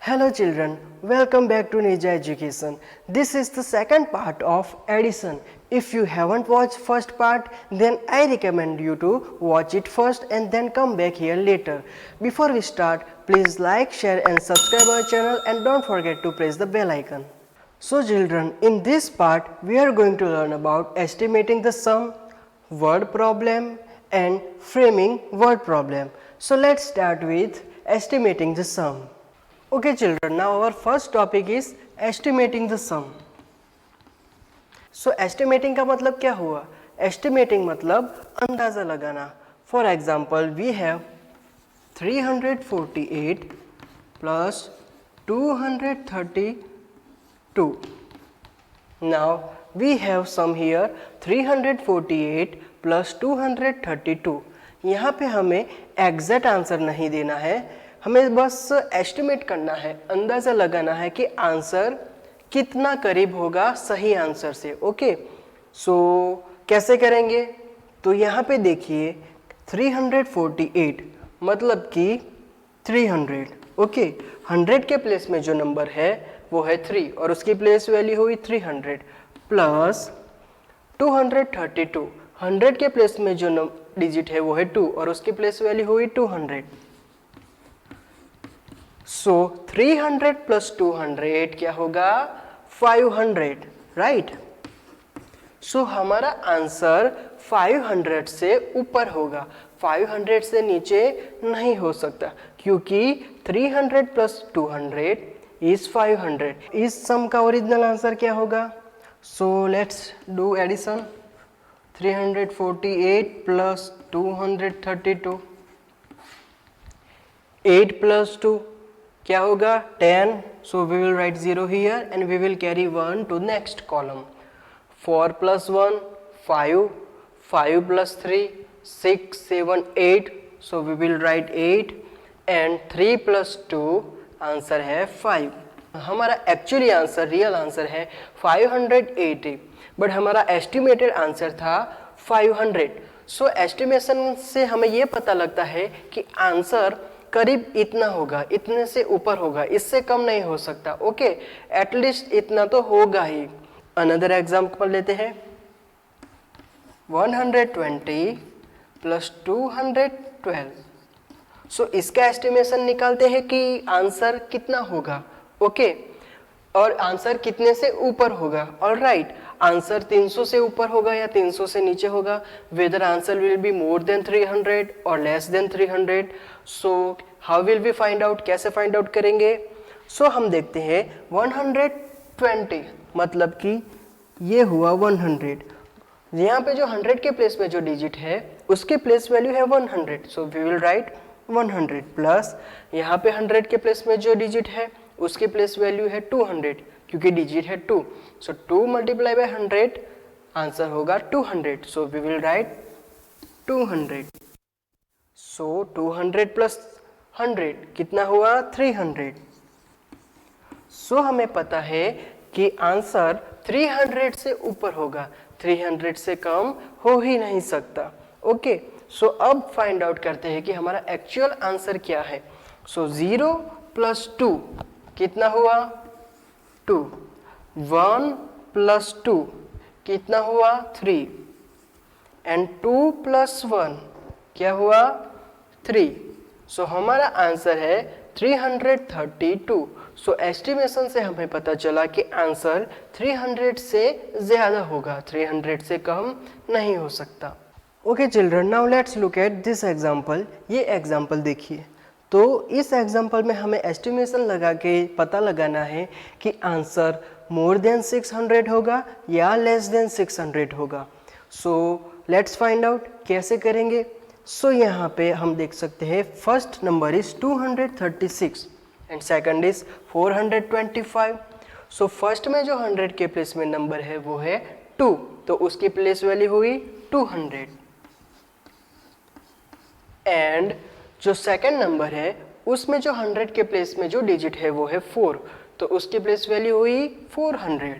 Hello children, welcome back to Nirja Education. This is the second part of addition. If you haven't watched first part, then I recommend you to watch it first and then come back here later. Before we start, please like, share and subscribe our channel and don't forget to press the bell icon. So children, in this part we are going to learn about estimating the sum, word problem and framing word problem. So let's start with estimating the sum. Okay children, now our first topic is estimating the sum. So estimating का मतलब क्या हुआ? Estimating मतलब अंदाज़ा लगाना. For example, we have 348 plus 232. Now we have sum here 348 plus 232. यहाँ पे हमें एग्जैक्ट आंसर नहीं देना है, हमें बस एस्टिमेट करना है, अंदाज़ा लगाना है कि आंसर कितना करीब होगा सही आंसर से. ओके, सो कैसे करेंगे? तो यहाँ पे देखिए 348 मतलब कि 300. ओके, 100 के प्लेस में जो नंबर है वो है 3 और उसकी प्लेस वैल्यू हुई 300 प्लस 232. 100 के प्लेस में जो डिजिट है वो है 2 और उसकी प्लेस वैल्यू हुई 200. सो 300 प्लस 200 क्या होगा? 500, राइट? सो हमारा आंसर 500 से ऊपर होगा, 500 से नीचे नहीं हो सकता क्योंकि 300 प्लस 200 इज 500. इस सम का ओरिजिनल आंसर क्या होगा? So let's do addition. 348 plus 232, 8 plus 2 क्या होगा? 10. So we will write 0 here and we will carry 1 to next column. 4 plus 1 5, 5 plus 3 6 7 8. So we will write 8 and 3 plus 2 answer है 5. हमारा actually answer, real answer है 580, but हमारा estimated answer था 500. सो estimation से हमें ये पता लगता है कि आंसर करीब इतना होगा, इतने से ऊपर होगा, इससे कम नहीं हो सकता. ओके, एटलीस्ट इतना तो होगा ही. अनदर एग्जाम्पल लेते हैं. 120 प्लस 212. सो इसका एस्टिमेशन निकालते हैं कि आंसर कितना होगा. ओके, और आंसर कितने से ऊपर होगा. ऑलराइट, आंसर 300 से ऊपर होगा या 300 से नीचे होगा. Whether answer will be more than 300 और less than 300. So how will we find out? कैसे फाइंड आउट करेंगे? सो हम देखते हैं 120 मतलब कि ये हुआ 100. यहाँ पे जो 100 के प्लेस में जो डिजिट है उसके प्लेस वैल्यू है 100. So we will write 100 plus यहाँ पे 100 के प्लेस में जो डिजिट है उसकी प्लेस वैल्यू है 200 क्योंकि डिजिट है 2. सो 2 मल्टीप्लाई बाय 100 आंसर होगा 200. So we will write 200. So 200 plus 100 कितना हुआ? 300. सो हमें पता है कि आंसर 300 से ऊपर होगा, 300 से कम हो ही नहीं सकता. ओके, सो अब फाइंड आउट करते हैं कि हमारा एक्चुअल आंसर क्या है. सो 0 प्लस 2 कितना हुआ? 2. 1 प्लस 2 कितना हुआ? 3. एंड 2 प्लस 1 क्या हुआ? 3. सो हमारा आंसर है 332. सो एस्टिमेशन से हमें पता चला कि आंसर 300 से ज़्यादा होगा, 300 से कम नहीं हो सकता. Okay children, now let's look at this example. ये एग्जाम्पल देखिए. तो इस एग्जाम्पल में हमें एस्टिमेशन लगा के पता लगाना है कि आंसर मोर देन 600 होगा या लेस देन 600 होगा. So let's find out. कैसे करेंगे? सो यहाँ पे हम देख सकते हैं first number is 236 and second is 425. So first में जो 100 के प्लेस में नंबर है वो है 2, तो उसकी प्लेस वैल्यू हुई 200. एंड जो सेकंड नंबर है उसमें जो 100 के प्लेस में जो डिजिट है वो है 4, तो उसकी प्लेस वैल्यू हुई 400.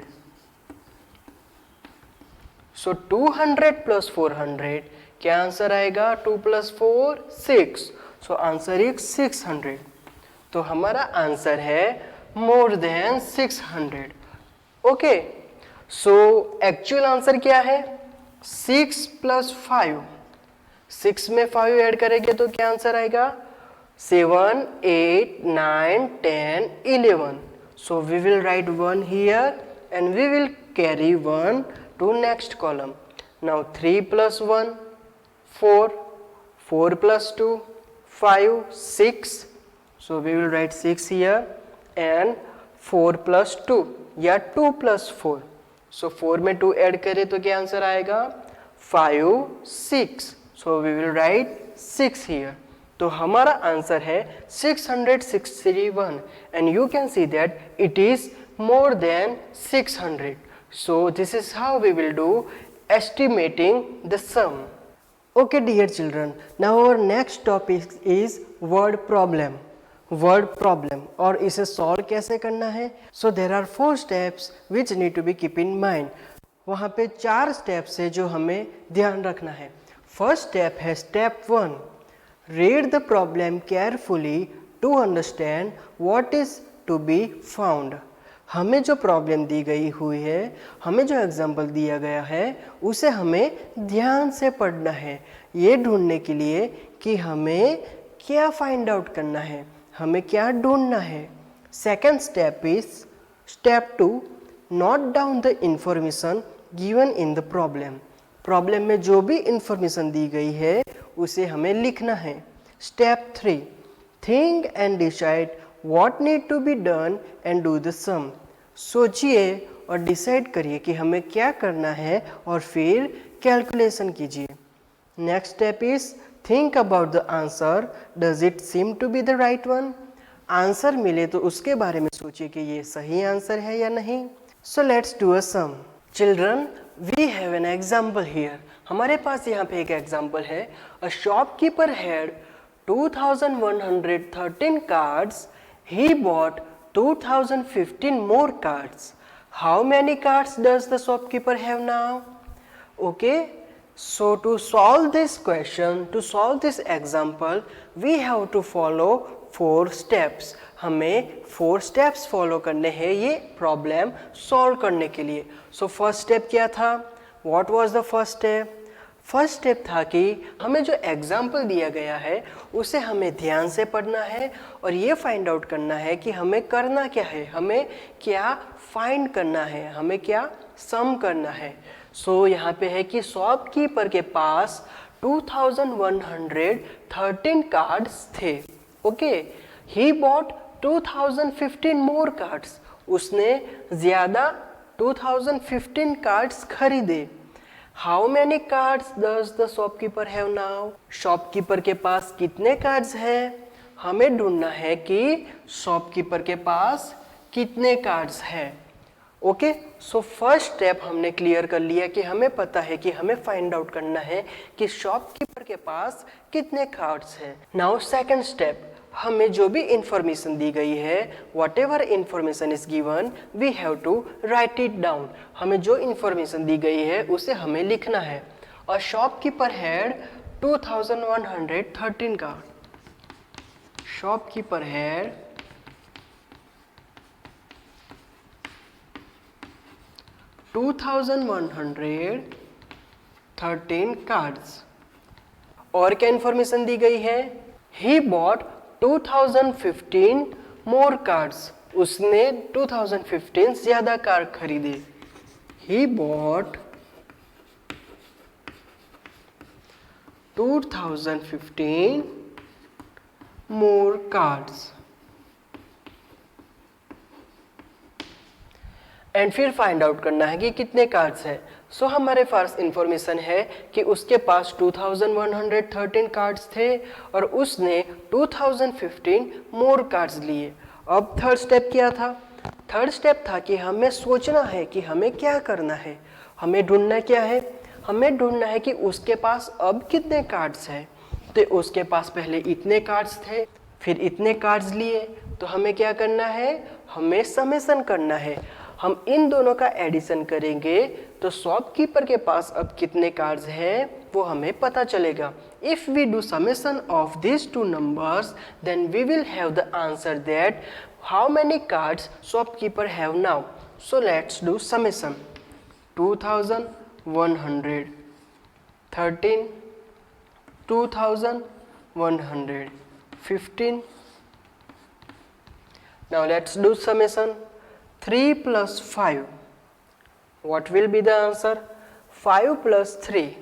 सो 200 प्लस 400 क्या आंसर आएगा? 2 प्लस 4 6. So answer is 600. तो हमारा आंसर है more than 600। Okay, so actual answer क्या है? 6 + 5। 6 में 5 ऐड करेंगे तो क्या आंसर आएगा? 7, 8, 9, 10, 11. So we will write 1 here and we will carry 1 to next column. Now 3 + 1, 4, 4 + 2, 5, 6. So we will write 6 here and 4 + 2 या 2 + 4. So 4 में 2 ऐड करें तो क्या आंसर आएगा? 5, 6. So we will write 6 here. तो हमारा आंसर है 661 and you can see that it is more than 600. So this is how we will do estimating the sum. Okay dear children, now our next topic is word problem. Word problem और इसे solve कैसे करना है? So there are 4 steps which need to be keep in mind. वहाँ पे 4 steps है जो हमें ध्यान रखना है. First step है step 1. Read the problem carefully to understand what is to be found. हमें जो प्रॉब्लम दी गई हुई है, हमें जो एग्जाम्पल दिया गया है, उसे हमें ध्यान से पढ़ना है, ये ढूंढने के लिए कि हमें क्या फाइंड आउट करना है, हमें क्या ढूंढना है. Second step is step 2. Note down the information given in the problem. Problem में जो भी इंफॉर्मेशन दी गई है उसे हमें लिखना है. Step 3. Think and decide what need to be done and do the same. सोचिए और डिसाइड करिए कि हमें क्या करना है और फिर कैलकुलेशन कीजिए. Next step is think about the answer. Does it seem to be the right one. Answer मिले तो उसके बारे में सोचिए कि ये सही आंसर है या नहीं. So let's do a sum. Children, we have an example here. हमारे पास यहाँ पे एक एग्जाम्पल है. A shopkeeper had 2113 cards. He bought 2015 more cards. How many cards does the shopkeeper have now? Okay, so to solve this question, to solve this example, we have to follow 4 steps. हमें 4 steps follow करने हैं ये problem solve करने के लिए. So first step क्या था? What was the first step? First step था कि हमें जो एग्जाम्पल दिया गया है उसे हमें ध्यान से पढ़ना है और ये फाइंड आउट करना है कि हमें करना क्या है, हमें क्या फाइंड करना है, हमें क्या सम करना है. सो यहाँ पे है कि शॉपकीपर के पास 2113 कार्ड्स थे. Okay, he bought 2015 more cards. उसने ज़्यादा 2015 कार्ड्स खरीदे. How many cards does the shopkeeper have now. Shopkeeper के पास कितने कार्ड्स हैं? हमें ढूंढना है कि शॉपकीपर के पास कितने कार्ड्स हैं. ओके, सो फर्स्ट स्टेप हमने क्लियर कर लिया कि हमें पता है कि हमें फाइंड आउट करना है कि शॉपकीपर के पास कितने कार्ड्स हैं. नाउ सेकंड स्टेप, हमें जो भी इंफॉर्मेशन दी गई है, whatever information is given, we have to write it down. हमें जो इंफॉर्मेशन दी गई है उसे हमें लिखना है. और shopkeeper had 2113 card. Shopkeeper had 2113 cards. और क्या इंफॉर्मेशन दी गई है? He bought 2015 more cards. उसने 2015 ज्यादा कार्ड खरीदे. He bought 2015 more cards. And फिर फाइंड आउट करना है कि कितने कार्ड्स हैं. सो हमारे पास इंफॉर्मेशन है कि उसके पास 2113 कार्ड्स थे और उसने 2015 मोर कार्ड्स लिए. अब थर्ड स्टेप क्या था? थर्ड स्टेप था कि हमें सोचना है कि हमें क्या करना है. हमें ढूंढना क्या है? हमें ढूंढना है कि उसके पास अब कितने कार्ड्स हैं. तो उसके पास पहले इतने कार्ड्स थे, फिर इतने कार्ड्स लिए. तो हमें क्या करना है? हमें समेशन करना है. हम इन दोनों का एडिशन करेंगे तो शॉपकीपर के पास अब कितने कार्ड्स हैं? वो हमें पता चलेगा. If we do summation of these two numbers, then we will have the answer that how many cards shopkeeper have now. So let's do summation. 2113, 2115. Now let's do summation. 3 plus 5. What will be the answer? 5 plus 3.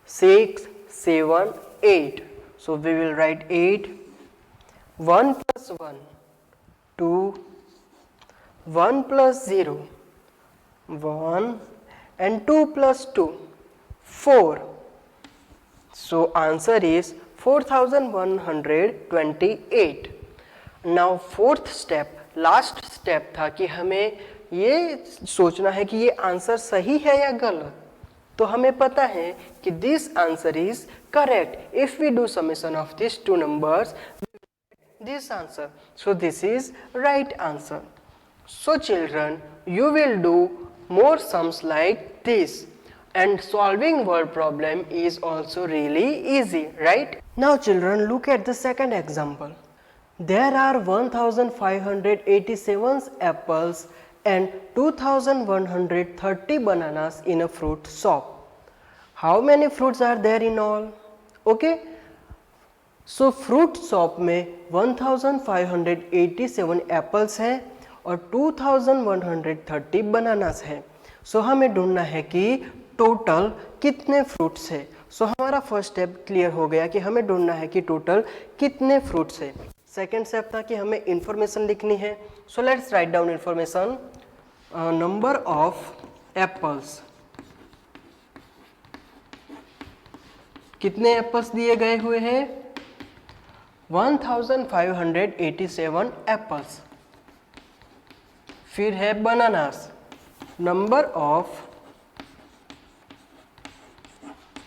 6, 7, 8. So we will write 8. 1 plus 1. 2. 1 plus 0. 1. And 2 plus 2. 4. So answer is 4128. Now fourth step, last step था कि हमें ये सोचना है कि ये answer सही है या गलत. तो हमें पता है कि this answer is correct. If we do summation of this two numbers, this answer. So this is right answer. So children, you will do more sums like this, and solving word problem is also really easy, right? Now children, look at the second example. There are 1587 apples and 2130 bananas in a fruit shop. How many fruits are there in all? Okay. So fruit shop में 1587 apples हैं और 2130 bananas हैं. So हमें ढूंढना है कि total कितने fruits है. सो हमारा फर्स्ट स्टेप क्लियर हो गया कि हमें ढूंढना है कि टोटल कितने फ्रूट्स है. सेकेंड स्टेप था कि हमें इंफॉर्मेशन लिखनी है. So let's write down information. Number of apples, कितने एप्पल्स दिए गए हुए हैं? 1587 एप्पल्स. फिर है बनानास, नंबर ऑफ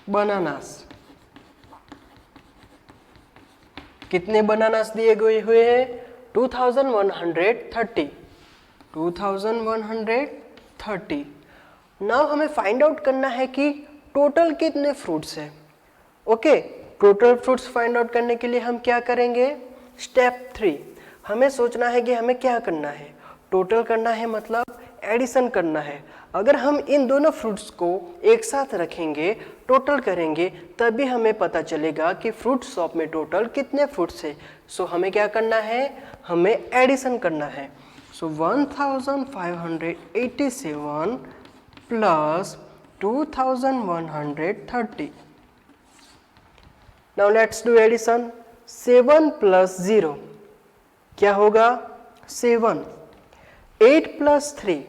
बनानास, कितने बनानास दिए गए हुए हैं? 2130. 2130. नाउ हमें फाइंड आउट करना है कि टोटल कितने फ्रूट्स हैं. Okay, total fruits find out करने के लिए हम क्या करेंगे? स्टेप 3. हमें सोचना है कि हमें क्या करना है. टोटल करना है मतलब एडिशन करना है. अगर हम इन दोनों फ्रूट्स को एक साथ रखेंगे, टोटल करेंगे, तभी हमें पता चलेगा कि फ्रूट शॉप में टोटल कितने फ्रूट्स है. सो हमें क्या करना है? हमें एडिशन करना है. So 1587 plus 2130. Now let's do addition. 7 plus 0 क्या होगा? 7. 8 plus 3,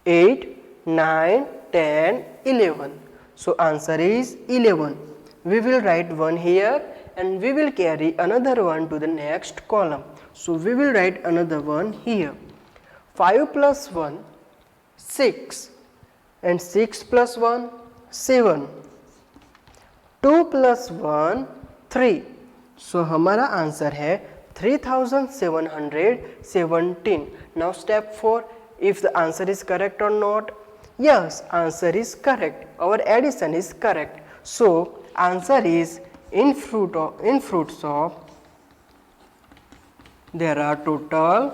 8, 9, 10, 11. So answer is 11. We will write 1 here and we will carry another one to the next column. So we will write another one here. 5 plus 1, 6, and 6 plus 1, 7. 2 plus 1, 3. So हमारा answer है 3717. Now step 4. If the answer is correct or not? Yes, answer is correct. Our addition is correct. So answer is in fruit shop there are total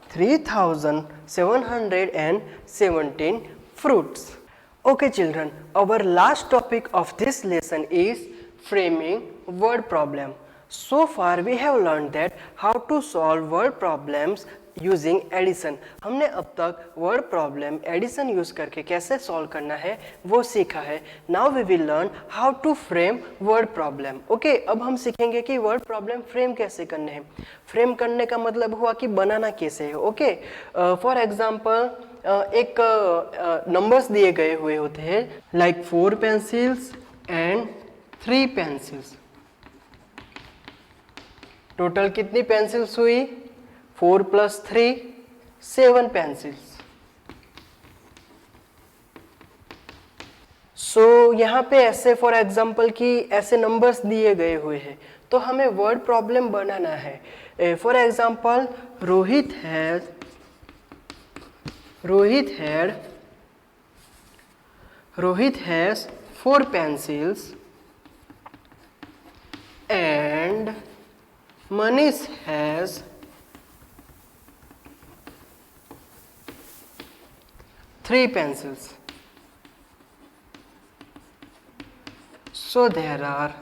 3717 fruits. Okay children, our last topic of this lesson is framing word problem. So far we have learned that how to solve word problems using addition. हमने अब तक word problem addition use करके कैसे solve करना है वो सीखा है. Now we will learn how to frame word problem. Okay, अब हम सीखेंगे कि वर्ड प्रॉब्लम फ्रेम कैसे करने हैं. फ्रेम करने का मतलब हुआ कि बनाना कैसे है. ओके, फॉर एग्जांपल एक नंबर्स दिए गए हुए होते हैं like 4 pencils and 3 pencils. Total कितनी पेंसिल्स हुई? 4 plus 3, 7 pencils. So यहाँ पे ऐसे फॉर एग्जाम्पल कि ऐसे नंबर्स दिए गए हुए हैं तो हमें वर्ड प्रॉब्लम बनाना है. For example Rohit has 4 pencils and Manish has 3 pencils. So there are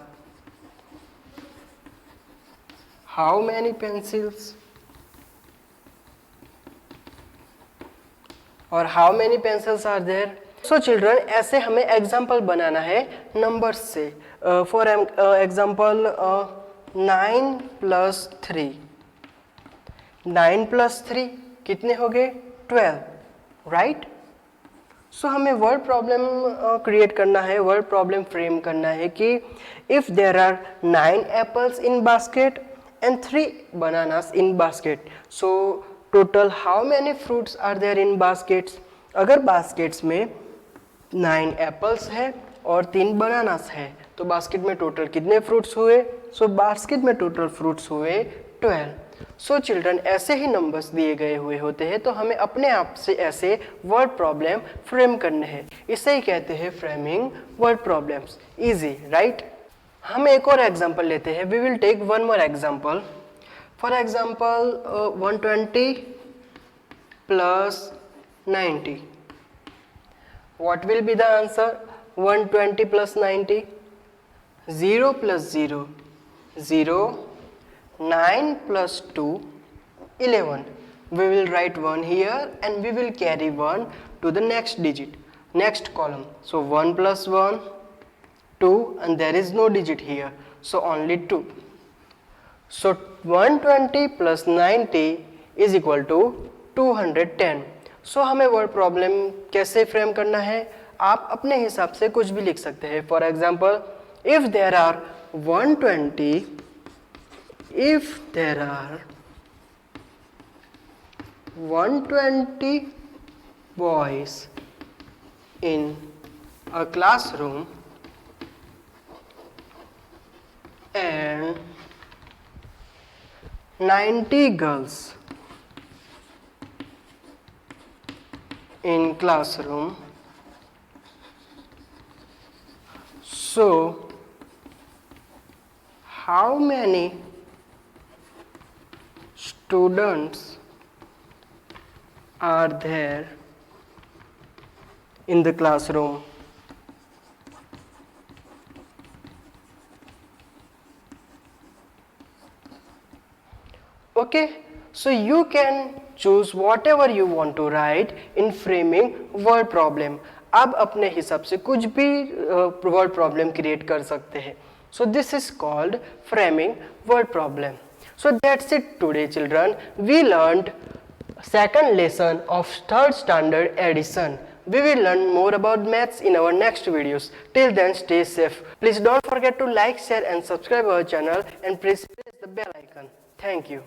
how many pencils? और how many pencils are there? So children, ऐसे हमें एग्जाम्पल बनाना है नंबर्स से. For example 9 + 3. 9 + 3 कितने हो गए? 12, राइट? सो हमें वर्ड प्रॉब्लम क्रिएट करना है, वर्ड प्रॉब्लम फ्रेम करना है कि if there are 9 apples in basket and 3 bananas in basket, so total how many fruits are there in baskets. अगर बास्केट्स में 9 एप्पल्स है और 3 बनानास है तो बास्केट में टोटल कितने फ्रूट्स हुए? सो बास्केट में टोटल फ्रूट्स हुए 12. सो चिल्ड्रन, ऐसे ही नंबर्स दिए गए हुए होते हैं तो हमें अपने आप से ऐसे वर्ड प्रॉब्लम फ्रेम करने हैं. इसे ही कहते हैं framing word problems. Easy, right? हम एक और एग्जांपल लेते हैं. We will take one more example. For example 120 + 90. What will be the answer? 120 + 90. 0 + 0, 0. 9 + 2, 11. We will write 1 here and we will carry 1 to the next digit, next column. So 1 + 1, 2, and there is no digit here, so only 2. So 120 + 90 is equal to 210. So हमें word problem कैसे frame करना है? आप अपने हिसाब से कुछ भी लिख सकते हैं. For example, if there are 120 boys in a classroom and 90 girls in classroom, so how many students are there in the classroom? Okay, so you can choose whatever you want to write in framing word problem. आप अपने हिसाब से कुछ भी word problem create कर सकते हैं. So this is called framing word problem. So that's it today, children. We learned second lesson of third standard addition. We will learn more about maths in our next videos. Till then, stay safe. Please don't forget to like, share and subscribe our channel and please press the bell icon. Thank you.